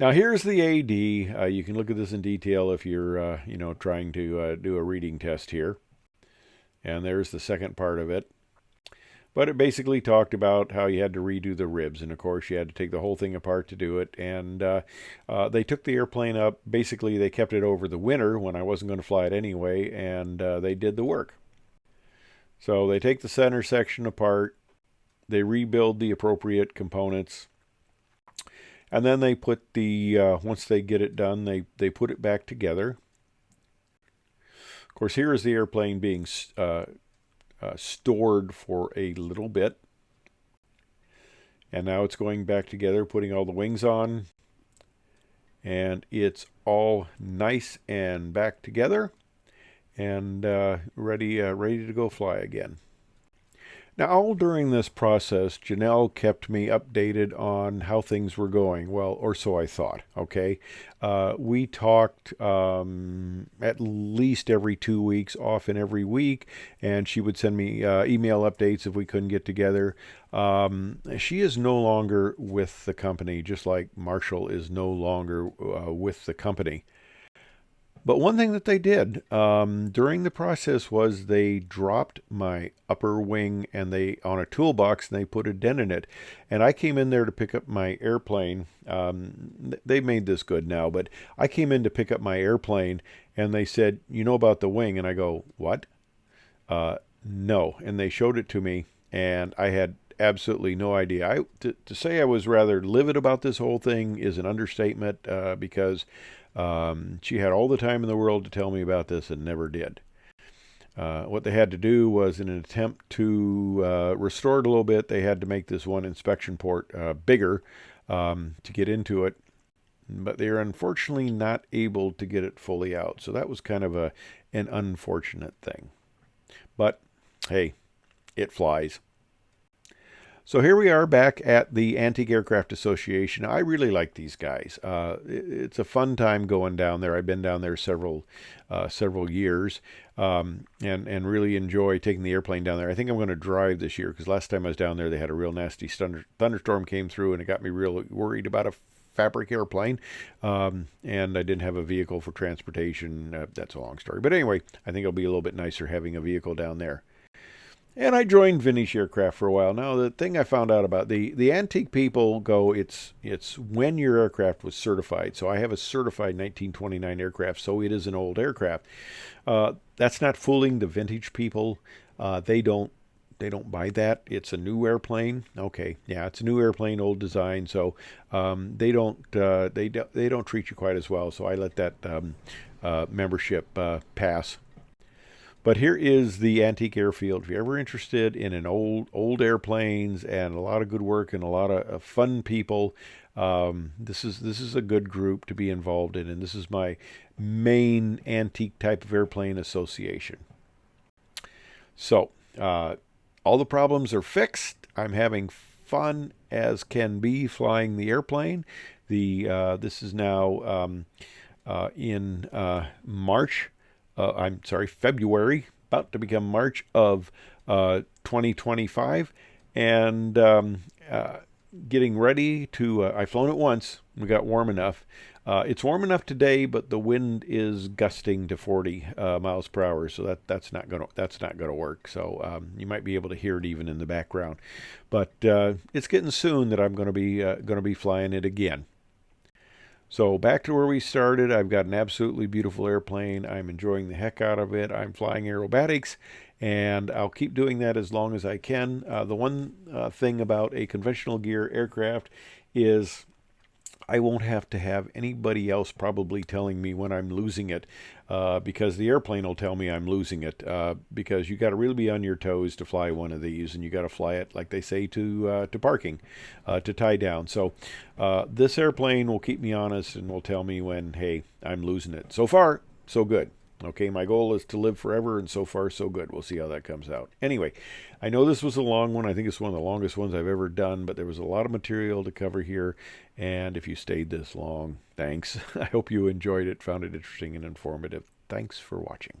Now here's the AD. You can look at this in detail if you're trying to do a reading test here. And there's the second part of it. But it basically talked about how you had to redo the ribs, and of course you had to take the whole thing apart to do it. And they took the airplane up. Basically, they kept it over the winter when I wasn't going to fly it anyway, and they did the work. So they take the center section apart. They rebuild the appropriate components. And then they put once they get it done, they put it back together. Of course, here is the airplane being stored for a little bit. And now it's going back together, putting all the wings on. And it's all nice and back together and ready to go fly again. Now, all during this process, Janelle kept me updated on how things were going. Well, or so I thought, okay? We talked at least every 2 weeks, often every week, and she would send me email updates if we couldn't get together. She is no longer with the company, just like Marshall is no longer with the company. But one thing that they did during the process was they dropped my upper wing and on a toolbox, and they put a dent in it. And I came in there to pick up my airplane. They made this good now, but I came in to pick up my airplane, and they said, "You know about the wing?" And I go, "What?" No. And they showed it to me, and I had absolutely no idea. To say I was rather livid about this whole thing is an understatement because she had all the time in the world to tell me about this and never did. What they had to do was, in an attempt to restore it a little bit, they had to make this one inspection port bigger to get into it. But they are unfortunately not able to get it fully out. So that was kind of an unfortunate thing. But hey, it flies. So here we are back at the Antique Aircraft Association. I really like these guys. It's a fun time going down there. I've been down there several years and really enjoy taking the airplane down there. I think I'm going to drive this year because last time I was down there, they had a real nasty thunderstorm came through, and it got me real worried about a fabric airplane, and I didn't have a vehicle for transportation. That's a long story. But anyway, I think it'll be a little bit nicer having a vehicle down there. And I joined Vintage Aircraft for a while. Now, the thing I found out about the antique people go, it's when your aircraft was certified. So I have a certified 1929 aircraft, so it is an old aircraft. That's not fooling the vintage people. They don't buy that. It's a new airplane. Okay, yeah, it's a new airplane, old design. So they don't treat you quite as well. So I let that membership pass. But here is the antique airfield. If you're ever interested in an old airplanes and a lot of good work and a lot of fun people, this is a good group to be involved in, and this is my main antique type of airplane association. So all the problems are fixed. I'm having fun as can be flying the airplane. This is now in March. I'm sorry, February, about to become March of 2025, and getting ready to. I've flown it once. We got warm enough. It's warm enough today, but the wind is gusting to 40 miles per hour, so that's not gonna work. So you might be able to hear it even in the background, but it's getting soon that I'm gonna be flying it again. So back to where we started. I've got an absolutely beautiful airplane. I'm enjoying the heck out of it. I'm flying aerobatics, and I'll keep doing that as long as I can. The one thing about a conventional gear aircraft is I won't have to have anybody else probably telling me when I'm losing it, because the airplane will tell me I'm losing it. Because you got to really be on your toes to fly one of these, and you got to fly it like they say to parking, to tie down. So this airplane will keep me honest and will tell me when, hey, I'm losing it. So far, so good. Okay, my goal is to live forever, and so far, so good. We'll see how that comes out. Anyway, I know this was a long one. I think it's one of the longest ones I've ever done, but there was a lot of material to cover here. And if you stayed this long, thanks. I hope you enjoyed it, found it interesting and informative. Thanks for watching.